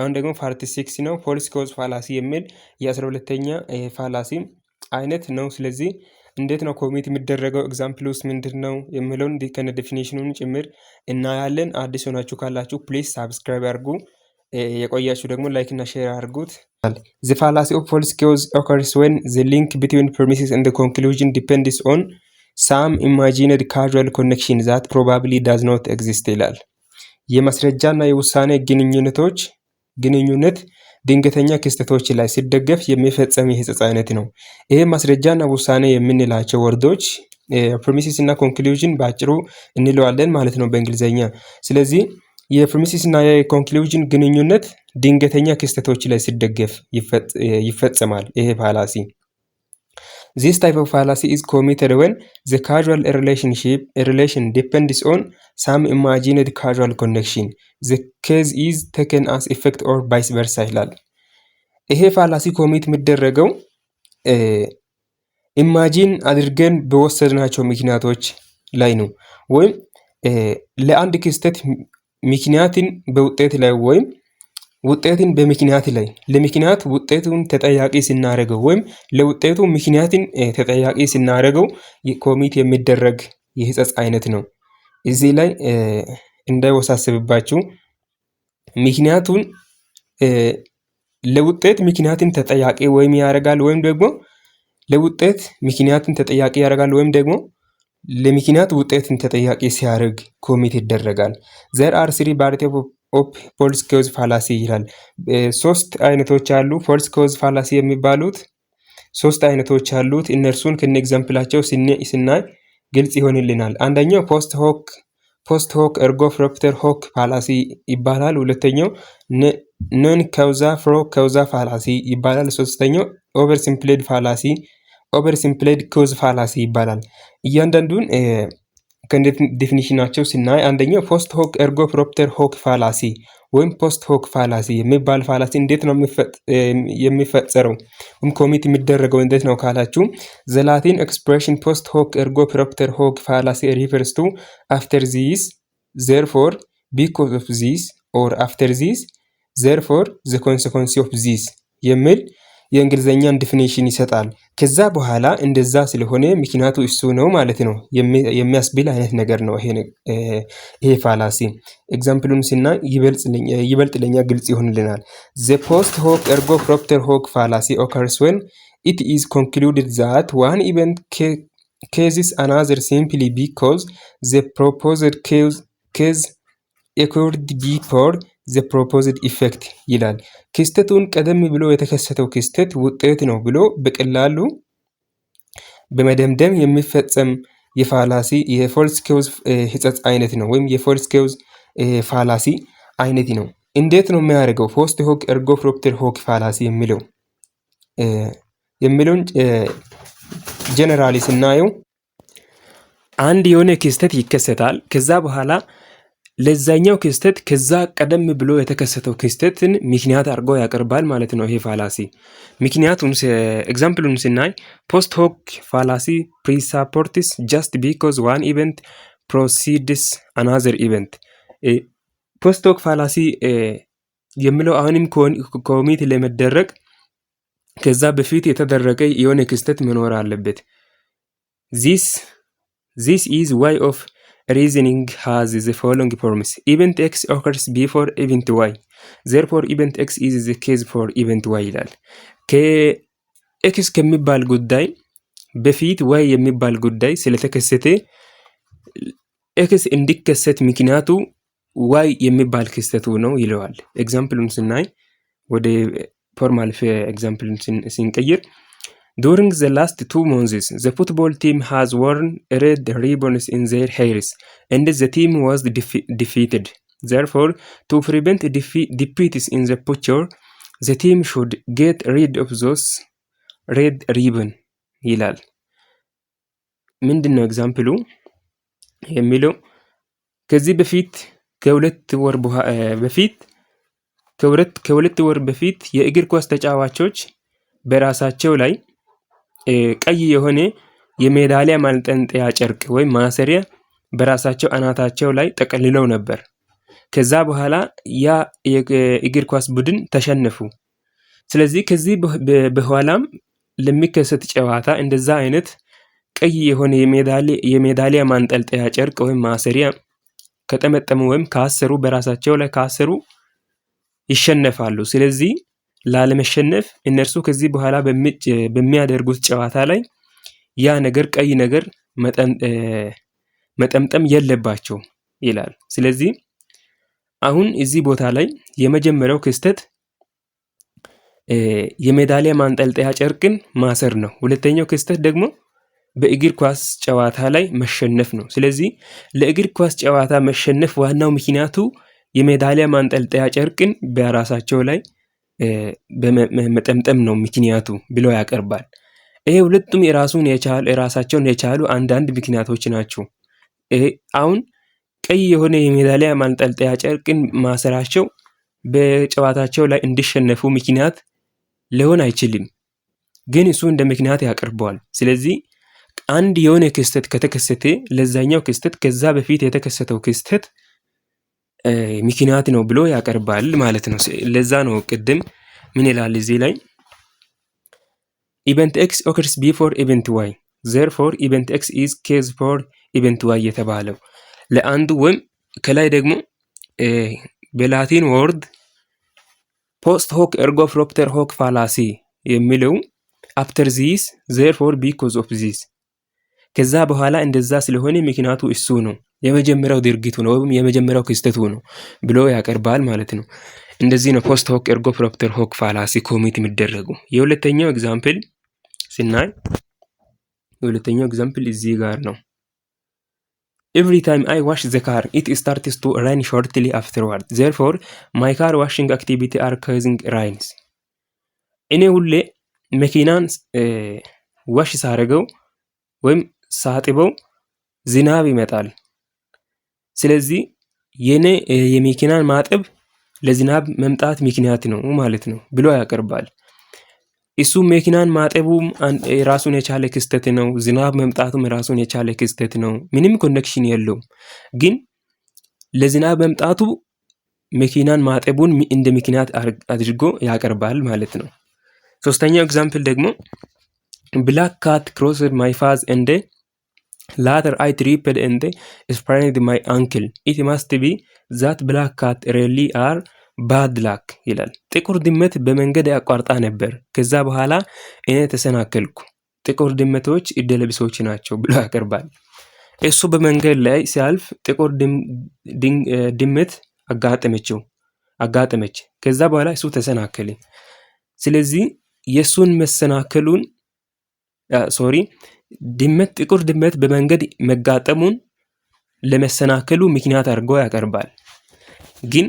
አሁን ደግሞ ፓርት 6 ነው። ፎልስ ኮዝ ፋላሲ የሚል የ12ኛ ፋላሲ አይነት ነው። ስለዚህ እንዴት ነው ኮሚት የሚደረገው፣ ኤግዛምፕል ውስጥ ምንድን ነው የሚለውን ከነ ዴፊኒሽኑን ጭምር እናያለን። አዲስ ሆናችሁ ካላችሁ ፕሊዝ ሳብስክራይብ አድርጉ፣ የቆያችሁ ደግሞ ላይክ እና ሼር አድርጉት። The fallacy of false cause occurs when the link between premises and the conclusion depends on some imagined causal connection that probably does not exist ይላል። የማስረጃና የውሳኔ ግንኙነት ድንገተኛ ክስተቶች ላይ ሲደገፍ የሚፈጸም የሕጸጽ አይነት ነው። ይሄ ማስረጃና ውሳኔ የምንላቸው ወርዶች ፕሪሚሲስ እና ኮንክሉዥን በአጭሩ እንለዋለን ማለት ነው በእንግሊዘኛ። ስለዚህ የፕሪሚሲስ እና የኮንክሉዥን ግንኙነት ድንገተኛ ክስተቶች ላይ ሲደገፍ ይፈጸማል ይሄ ፋላሲ። This type of fallacy is committed when the causal relation depends on some imagined causal connection. The case is taken as effect or vice versa ይላል። ይሄ ፋላሲ ኮሚት የሚደረገው ኢማጂን አድርገን በወሰድናቸው ምክንያቶች ላይ ነው። ወይም ለአንድ ክስተት ምክንያትን በውጤት ላይ ወይም ውጤትን በምክንያት ላይ ለምክንያት ውጤቱን ተጠያቂ ስናደርገው ወይም ለውጤቱ ምክንያትን ተጠያቂ ስናደርገው ኮሚት የሚደረግ የሕጸጽ አይነት ነው። እዚህ ላይ እንዳይወሳሰብባችሁ ምክንያቱን ለውጤት ምክንያትን ተጠያቂ ወይም ያደርጋል ወይም ደግሞ ለውጤት ምክንያትን ተጠያቂ ያደርጋል ወይም ደግሞ ለምክንያት ውጤትን ተጠያቂ ሲያደርግ ኮሚት ይደረጋል። There are three varieties of false cause fallacy ይላል። ሶስት አይነቶች አሉ። false cause fallacy የሚባሉት ሶስት አይነቶች አሉት። እነርሱን ከነ ኤግዛምፕላቸው ስናይ ግልጽ ይሆንልናል። አንደኛው ፖስት ሆክ ኤርጎ ፕሮፕተር ሆክ ፋላሲ ይባላል። ሁለተኛው ኖን ካውዛ ፍሮ ካውዛ ፋላሲ ይባላል። ሶስተኛው ኦቨር ሲምፕሌድ ኮዝ ፋላሲ ይባላል። እያንዳንዱን ከዴፊኒሽናቸው ስናይ አንደኛው ፖስት ሆክ ኤርጎ ፕሮፕተር ሆክ ፋላሲ ወይም ፖስት ሆክ ፋላሲ የሚባል ፋላሲ እንዴት ነው የሚፈጸረው ወይም ኮሚት የሚደረገው እንዴት ነው ካላችሁ the Latin expression post hoc ergo propter hoc fallacy refers to after this, therefore, because of this, or after this, therefore, the consequence of this የሚል የእንግሊዘኛን ዲፊኒሽን ይሰጣል። ከዛ በኋላ እንደዛ ስለሆነ ምክንያቱ እሱ ነው ማለት ነው የሚያስብል አይነት ነገር ነው ይሄ ፋላሲ። ኤግዛምፕሉን ስናይ ይበልጥ ለኛ ግልጽ ይሆንልናል። The post hoc ergo propter hoc fallacy occurs when it is concluded that one event causes another simply because the proposed cause occurred before the proposed effect ይላል። ክስተቱን ቀደም ብሎ የተከሰተው ክስተት ውጤት ነው ብሎ በቀላሉ በመደምደም የሚፈጸም የፋላሲ የፎልስ ኮዝ ሕጸጽ አይነት ነው ወይም የፎልስ ኮዝ ፋላሲ አይነት ነው። እንዴት ነው የሚያደርገው? ፖስት ሆክ ኤርጎ ፕሮፕተር ሆክ ፋላሲ የሚለውን ጀነራሊ ስናየው አንድ የሆነ ክስተት ይከሰታል። ከዛ በኋላ ለዛኛው ክስተት ከዛ ቀደም ብሎ የተከሰተው ክስተትን ምክንያት አድርጎ ያቀርባል ማለት ነው ይሄ ፋላሲ። ምክንያቱም ኤግዛምፕሉን ስናይ ፖስት ሆክ ፋላሲ ፕሪሳፖርትስ ጀስት ቢኮዝ ዋን ኢቨንት ፕሮሲድስ አናዘር ኢቨንት። ፖስት ሆክ ፋላሲ የሚለው አሁንም ኮሚት ለመደረግ ከዛ በፊት የተደረገ የሆነ ክስተት መኖር አለበት። This is way of reasoning has the following promise. Event X occurs before event Y. Therefore, event X is the case for event Y ይላል። ከኤክስ ከሚባል ጉዳይ በፊት ዋይ የሚባል ጉዳይ ስለተከሰተ ኤክስ እንዲከሰት ምክንያቱ ዋይ የሚባል ክስተቱ ነው ይለዋል። ኤግዛምፕሉን ስናይ ወደ ፎርማል ኤግዛምፕሉን ስንቀይር During the last 2 months, the football team has worn red ribbons in their hairs, and the team was defeated. Therefore, to prevent defeats in the future, the team should get rid of those red ribbons ይላል። ምንድን ነው ኤግዛምፕሉ የሚለው ከዚህ በፊት ከሁለት ወር በፊት የእግር ኳስ ተጫዋቾች በራሳቸው ላይ ቀይ የሆነ የሜዳሊያ ማንጠልጠያ ጨርቅ ወይም ማሰሪያ በራሳቸው አናታቸው ላይ ጠቅልለው ነበር። ከዛ በኋላ ያ የእግር ኳስ ቡድን ተሸነፉ። ስለዚህ ከዚህ በኋላም ለሚከሰት ጨዋታ እንደዛ አይነት ቀይ የሆነ የሜዳሊያ ማንጠልጠያ ጨርቅ ወይም ማሰሪያ ከጠመጠሙ ወይም ካሰሩ በራሳቸው ላይ ካሰሩ ይሸነፋሉ። ስለዚህ ላለመሸነፍ እነርሱ ከዚህ በኋላ በሚያደርጉት ጨዋታ ላይ ያ ነገር ቀይ ነገር መጠምጠም የለባቸው ይላል። ስለዚህ አሁን እዚህ ቦታ ላይ የመጀመሪያው ክስተት የሜዳሊያ ማንጠልጠያ ጨርቅን ማሰር ነው። ሁለተኛው ክስተት ደግሞ በእግር ኳስ ጨዋታ ላይ መሸነፍ ነው። ስለዚህ ለእግር ኳስ ጨዋታ መሸነፍ ዋናው ምክንያቱ የሜዳሊያ ማንጠልጠያ ጨርቅን በራሳቸው ላይ መጠምጠም ነው ምክንያቱ ብሎ ያቀርባል። ይሄ ሁለቱም የራሳቸውን የቻሉ አንዳንድ ምክንያቶች ናቸው። አሁን ቀይ የሆነ የሜዳሊያ ማንጠልጠያ ጨርቅን ማሰራቸው በጨዋታቸው ላይ እንዲሸነፉ ምክንያት ሊሆን አይችልም፣ ግን እሱ እንደ ምክንያት ያቀርበዋል። ስለዚህ አንድ የሆነ ክስተት ከተከሰተ ለዛኛው ክስተት ከዛ በፊት የተከሰተው ክስተት ምክንያት ነው ብሎ ያቀርባል ማለት ነው። ለዛ ነው ቅድም ምን ይላል እዚህ ላይ ኢቨንት ኤክስ ኦከርስ ቢፎር ኢቨንት ዋይ ዘርፎር ኢቨንት ኤክስ ኢዝ ኬዝ ፎር ኢቨንት ዋይ የተባለው ለአንዱ ወይም ከላይ ደግሞ በላቲን ወርድ ፖስት ሆክ ኤርጎ ፕሮፕተር ሆክ ፋላሲ የሚለው አፍተር ዚስ ዘርፎር ቢኮዝ ኦፍ ዚስ ከዛ በኋላ እንደዛ ስለሆነ ምክንያቱ እሱ ነው፣ የመጀመሪያው ድርጊቱ ነው ወይም የመጀመሪያው ክስተቱ ነው ብሎ ያቀርባል ማለት ነው። እንደዚህ ነው ፖስት ሆክ ኤርጎ ፕሮፕተር ሆክ ፋላሲ ኮሚት የሚደረጉ። የሁለተኛው ኤግዛምፕል ስናይ የሁለተኛው ኤግዛምፕል እዚህ ጋር ነው። Every time I wash the car, it starts to rain shortly afterward. Therefore, my car washing activity are causing rains. እኔ ሁሌ መኪናን ዋሽ ሳረገው ወይም ሳጥበው ዝናብ ይመጣል። ስለዚህ የኔ የመኪናን ማጠብ ለዝናብ መምጣት ምክንያት ነው ማለት ነው ብሎ ያቀርባል። እሱ መኪናን ማጠቡም ራሱን የቻለ ክስተት ነው፣ ዝናብ መምጣቱም ራሱን የቻለ ክስተት ነው። ምንም ኮኔክሽን የለውም፣ ግን ለዝናብ መምጣቱ መኪናን ማጠቡን እንደ ምክንያት አድርጎ ያቀርባል ማለት ነው። ሶስተኛው ኤግዛምፕል ደግሞ ብላክ ካት ክሮስድ ማይ ፓዝ ኤንድ ላተር አይ ትሪፕድ ኤንድ ስፕሬንድ ማይ አንክል ኢት ማስት ቢ ዛት ብላክ ካት ሪሊ አር ባድ ላክ ይላል። ጥቁር ድመት በመንገድ ያቋርጣ ነበር፣ ከዛ በኋላ እኔ ተሰናከልኩ። ጥቁር ድመቶች እድለቢሶች ናቸው ብሎ ያቀርባል። እሱ በመንገድ ላይ ሲያልፍ ጥቁር ድመት አጋጠመች፣ ከዛ በኋላ እሱ ተሰናከለ። ስለዚህ የሱን መሰናከሉን ጥቁር ድመት በመንገድ መጋጠሙን ለመሰናከሉ ምክንያት አድርጎ ያቀርባል። ግን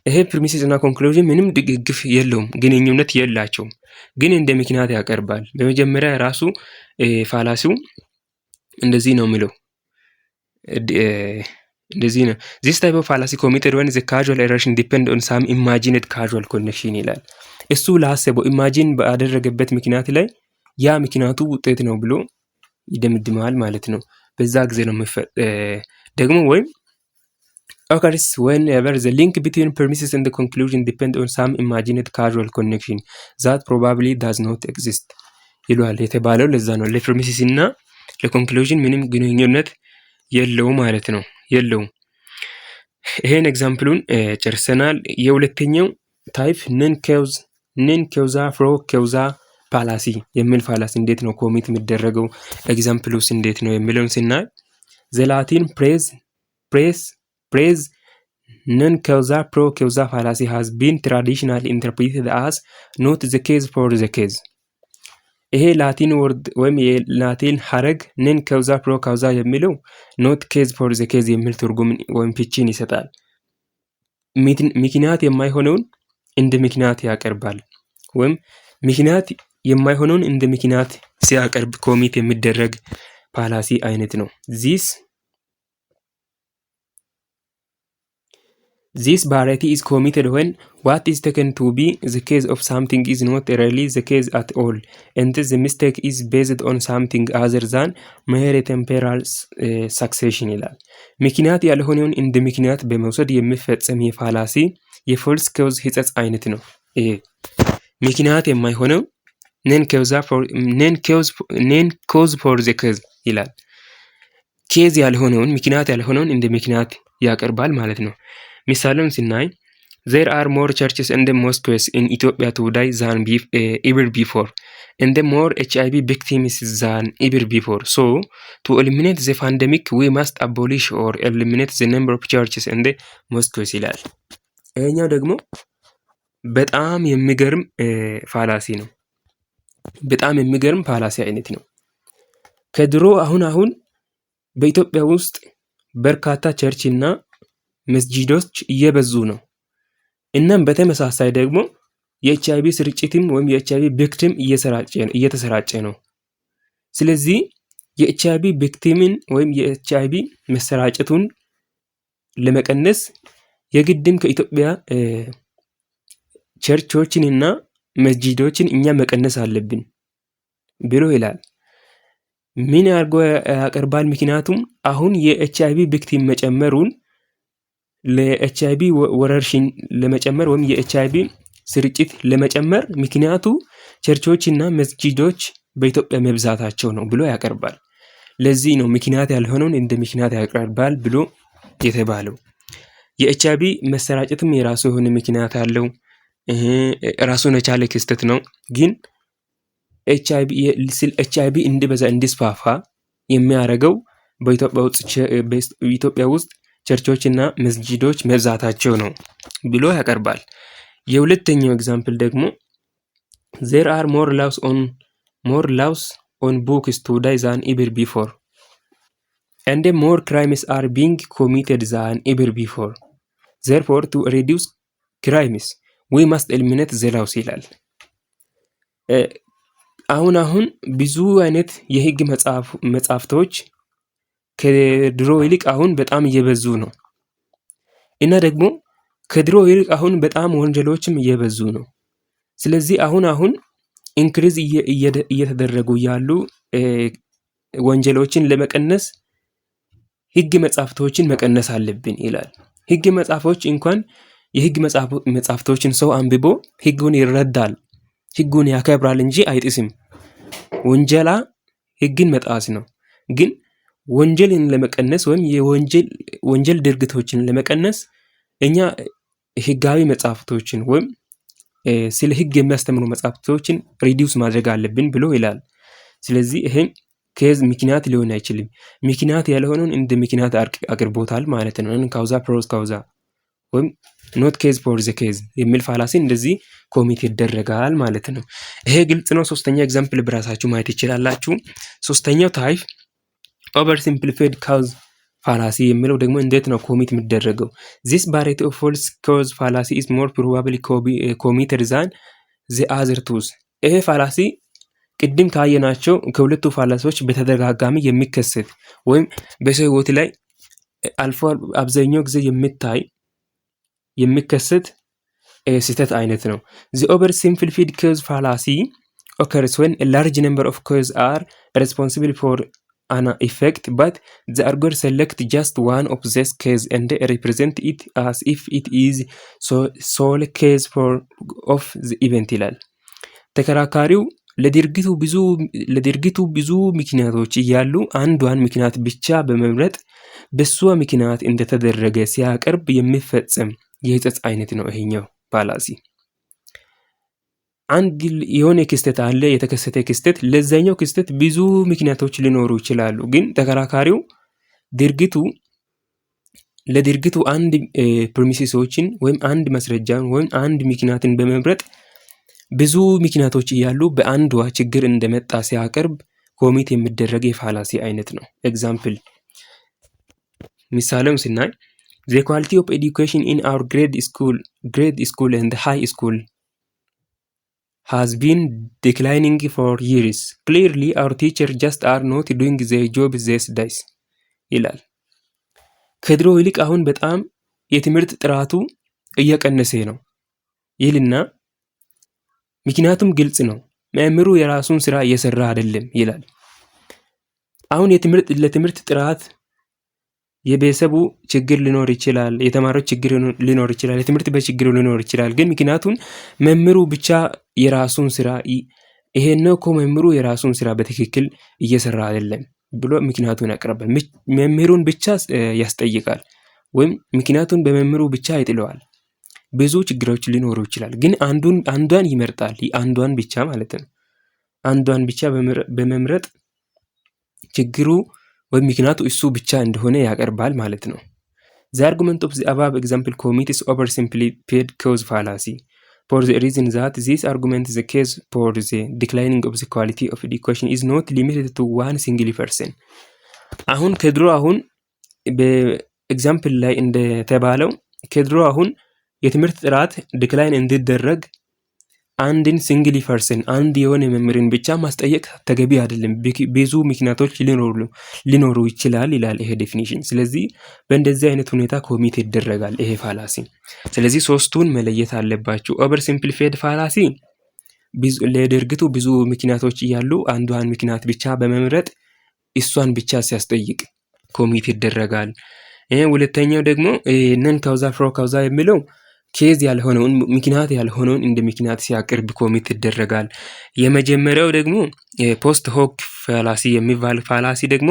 ይሄ ፕሪሚሲስ እና ኮንክሉዥን ምንም ድግግፍ የለውም፣ ግንኙነት የላቸውም፣ ግን እንደ ምክንያት ያቀርባል። በመጀመሪያ ራሱ ፋላሲው እንደዚህ ነው የሚለው፣ እንደዚህ ነው this type of fallacy committed when the causal error depend on some imagined causal connection ይላል። እሱ ላሰበው ኢማጂን ባደረገበት ምክንያት ላይ ያ ምክንያቱ ውጤት ነው ብሎ ይደምድማል ማለት ነው። በዛ ጊዜ ነው ደግሞ ወይም occurs whenever the link between premises and the conclusion depend on some imagined causal connection that probably does not exist ይሏል የተባለው ለዛ ነው። ለፕሪሚሲስ እና ለኮንክሉዥን ምንም ግንኙነት የለውም ማለት ነው፣ የለውም። ይሄን ኤግዛምፕሉን ጨርሰናል። የሁለተኛው ታይፕ ነን ኬውዛ ፍሮ ኬውዛ ፋላሲ የሚል ፋላሲ እንዴት ነው ኮሚት የሚደረገው፣ ኤግዛምፕሉስ እንዴት ነው የሚለውን ስናይ ዘላቲን ፕሬዝ ነን ኬውዛ ፕሮ ኬውዛ ፋላሲ has been traditionally interpreted as not the case for the case። ይሄ ላቲን ወርድ ወይም የላቲን ሐረግ ነን ኬውዛ ፕሮ ኬውዛ የሚለው not case for the case የሚል ትርጉም ወይም ፍቺን ይሰጣል። ምክንያት የማይሆነውን እንደ ምክንያት ያቀርባል፣ ወይም ምክንያት የማይሆነውን እንደ ምክንያት ሲያቀርብ ኮሚት የሚደረግ ፋላሲ This variety is committed when what is taken to be the case of something is not really the case at all, and the mistake is based on something other than mere temporal succession ይላል። ምክንያት ያልሆነውን እንደ ምክንያት በመውሰድ የሚፈጸም የፋላሲ የፎልስ ኮዝ ሕጸጽ አይነት ነው። ይሄ ምክንያት የማይሆነው ኔን ኮዝ ፎር ዘ ኬዝ ይላል። ኬዝ ያልሆነውን ምክንያት ያልሆነውን እንደ ምክንያት ያቀርባል ማለት ነው። ምሳሌውን ስናይ there are more churches and mosques in Ethiopia today than ever before and more HIV victims than ever before, so to eliminate the pandemic we must abolish or eliminate the number of churches and mosques ይላል። ይሄኛው ደግሞ በጣም የሚገርም ፋላሲ ነው። በጣም የሚገርም ፋላሲ አይነት ነው። ከድሮ አሁን በኢትዮጵያ ውስጥ በርካታ ቸርች እና መስጂዶች እየበዙ ነው። እናም በተመሳሳይ ደግሞ የኤችአይቪ ስርጭትም ወይም የኤችአይቪ ቪክቲም እየተሰራጨ ነው። ስለዚህ የኤችአይቪ ቪክቲምን ወይም የኤችአይቪ መሰራጨቱን ለመቀነስ የግድም ከኢትዮጵያ ቸርቾችንና መስጂዶችን እኛ መቀነስ አለብን ብሎ ይላል። ምን አድርጎ ያቀርባል? ምክንያቱም አሁን የኤችአይቪ ቪክቲም መጨመሩን ለኤችአይቪ ወረርሽኝ ለመጨመር ወይም የኤችአይቪ ስርጭት ለመጨመር ምክንያቱ ቸርቾችና መስጂዶች በኢትዮጵያ መብዛታቸው ነው ብሎ ያቀርባል። ለዚህ ነው ምክንያት ያልሆነውን እንደ ምክንያት ያቀርባል ብሎ የተባለው። የኤችአይቪ መሰራጨትም የራሱ የሆነ ምክንያት አለው። ራሱን የቻለ ክስተት ነው። ግን ኤችአይቪ እንዲበዛ እንዲስፋፋ የሚያደርገው በኢትዮጵያ ውስጥ ቸርቾችና መስጂዶች መብዛታቸው ነው ብሎ ያቀርባል። የሁለተኛው ኤግዛምፕል ደግሞ there are more laws on books today than ever before and more crimes are being committed than ever before, therefore to reduce crimes we must eliminate the laws ይላል። አሁን ብዙ አይነት የህግ መጻፍቶች ከድሮ ይልቅ አሁን በጣም እየበዙ ነው። እና ደግሞ ከድሮ ይልቅ አሁን በጣም ወንጀሎችም እየበዙ ነው። ስለዚህ አሁን ኢንክሪዝ እየተደረጉ ያሉ ወንጀሎችን ለመቀነስ ህግ መጻፍቶችን መቀነስ አለብን ይላል። ህግ መጻፎች እንኳን የህግ መጻፍቶችን ሰው አንብቦ ህጉን ይረዳል፣ ህጉን ያከብራል እንጂ አይጥስም። ወንጀላ ህግን መጣስ ነው። ግን ወንጀልን ለመቀነስ ወይም የወንጀል ድርጊቶችን ለመቀነስ እኛ ህጋዊ መጻፍቶችን ወይም ስለ ህግ የሚያስተምሩ መጻፍቶችን ሪዲዩስ ማድረግ አለብን ብሎ ይላል። ስለዚህ ይሄ ኬዝ ምክንያት ሊሆን አይችልም። ምክንያት ያልሆነውን እንደ ምክንያት አቅርቦታል ማለት ነው። ካውዛ ፕሮስ ካውዛ ወይም ኖት ኬዝ ፎር ዘ ኬዝ የሚል ፋላሲ እንደዚህ ኮሚት ይደረጋል ማለት ነው። ይሄ ግልጽ ነው። ሶስተኛ ኤግዛምፕል ብራሳችሁ ማየት ይችላላችሁ። ሶስተኛው ታይፕ ኦቨር ሲምፕሊፋይድ ካውዝ ፋላሲ የሚለው ደግሞ እንዴት ነው ኮሚት የሚደረገው? this variety of false cause fallacy is more probably committed than the other two። ይሄ ፋላሲ ቅድም ካየናቸው ከሁለቱ ፋላሲዎች በተደጋጋሚ የሚከሰት ወይም በሰው ህይወት ላይ አልፎ አብዛኛው ጊዜ የሚከሰት ስህተት አይነት ነው። the over simplified cause fallacy occurs when a large number of causes are responsible for an effect but the arguer select just one of these causes and represent it as if it is sole cause of the event ይላል። ተከራካሪው ለድርጊቱ ብዙ ምክንያቶች እያሉ አንዷን ምክንያት ብቻ በመምረጥ በሷ ምክንያት እንደተደረገ ሲያቀርብ የሚፈጸም የሕጸጽ አይነት ነው ይሄኛው ፋላሲ። አንድ የሆነ ክስተት አለ፣ የተከሰተ ክስተት፣ ለዛኛው ክስተት ብዙ ምክንያቶች ሊኖሩ ይችላሉ። ግን ተከራካሪው ለድርጊቱ አንድ ፕሪሚሲሶችን ወይም አንድ መስረጃን ወይም አንድ ምክንያትን በመምረጥ ብዙ ምክንያቶች እያሉ በአንዷ ችግር እንደመጣ ሲያቀርብ ኮሚት የሚደረግ የፋላሲ አይነት ነው። ኤግዛምፕል ምሳሌውን ስናይ the quality of education in our grade school and high school has been declining for years. Clearly our teachers just are not doing their job these days ይላል። ከድሮ ይልቅ አሁን በጣም የትምህርት ጥራቱ እየቀነሰ ነው ይልና ምክንያቱም ግልጽ ነው። መምህሩ የራሱን ስራ እየሰራ አይደለም ይላል። አሁን ለትምህርት ጥራት የቤተሰቡ ችግር ሊኖር ይችላል፣ የተማሪዎች ችግር ሊኖር ይችላል፣ የትምህርት በችግር ሊኖር ይችላል። ግን ምክንያቱም መምህሩ ብቻ የራሱን ስራ ይሄን ነው እኮ መምህሩ የራሱን ስራ በትክክል እየሰራ አይደለም ብሎ ምክንያቱን ያቀርባል። መምህሩን ብቻ ያስጠይቃል ወይም ምክንያቱን በመምህሩ ብቻ ይጥለዋል። ብዙ ችግሮች ሊኖሩ ይችላል። ግን አንዷን ይመርጣል። አንዷን ብቻ ማለት ነው። አንዷን ብቻ በመምረጥ ችግሩ ወይም ምክንያቱ እሱ ብቻ እንደሆነ ያቀርባል ማለት ነው። The argument of the above example commit is oversimplified cause fallacy for the reason that this argument is the case for the declining of the quality of education is not limited to one single person. አሁን በኤግዛምፕል ላይ እንደተባለው አሁን የትምህርት ጥራት ዲክላይን እንዲደረግ አንድን ሲንግሊ ፐርሰን አንድ የሆነ መምህርን ብቻ ማስጠየቅ ተገቢ አይደለም። ብዙ ምክንያቶች ሊኖሩ ይችላል ይላል ይሄ ዴፊኒሽን። ስለዚህ በእንደዚህ አይነት ሁኔታ ኮሚት ይደረጋል ይሄ ፋላሲ። ስለዚህ ሶስቱን መለየት አለባችሁ። ኦቨር ሲምፕሊፋይድ ፋላሲ ለድርጊቱ ብዙ ምክንያቶች እያሉ አንዷን ምክንያት ብቻ በመምረጥ እሷን ብቻ ሲያስጠይቅ ኮሚት ይደረጋል። ሁለተኛው ደግሞ ነን ካውዛ ፍሮ ካውዛ የሚለው ኬዝ ያልሆነውን ምክንያት ያልሆነውን እንደ ምክንያት ሲያቀርብ ኮሚት ይደረጋል። የመጀመሪያው ደግሞ ፖስት ሆክ ፋላሲ የሚባል ፋላሲ ደግሞ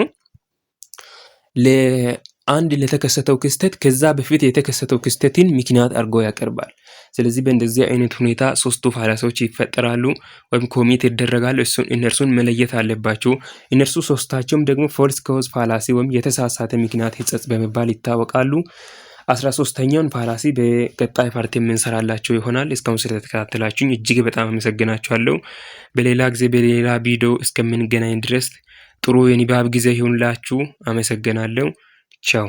ለአንድ ለተከሰተው ክስተት ከዛ በፊት የተከሰተው ክስተትን ምክንያት አድርጎ ያቀርባል። ስለዚህ በእንደዚህ አይነት ሁኔታ ሶስቱ ፋላሲዎች ይፈጠራሉ ወይም ኮሚት ይደረጋሉ። እነርሱን መለየት አለባችሁ። እነርሱ ሶስታቸውም ደግሞ ፎልስ ኮዝ ፋላሲ ወይም የተሳሳተ ምክንያት ሕጸጽ በመባል ይታወቃሉ። 13ኛውን ፋላሲ በቀጣይ ፓርት የምንሰራላችሁ ይሆናል። እስካሁን ስለተከታተላችሁኝ እጅግ በጣም አመሰግናችኋለሁ። በሌላ ጊዜ በሌላ ቪዲዮ እስከምንገናኝ ድረስ ጥሩ የንባብ ጊዜ ይሁንላችሁ። አመሰግናለሁ። ቻው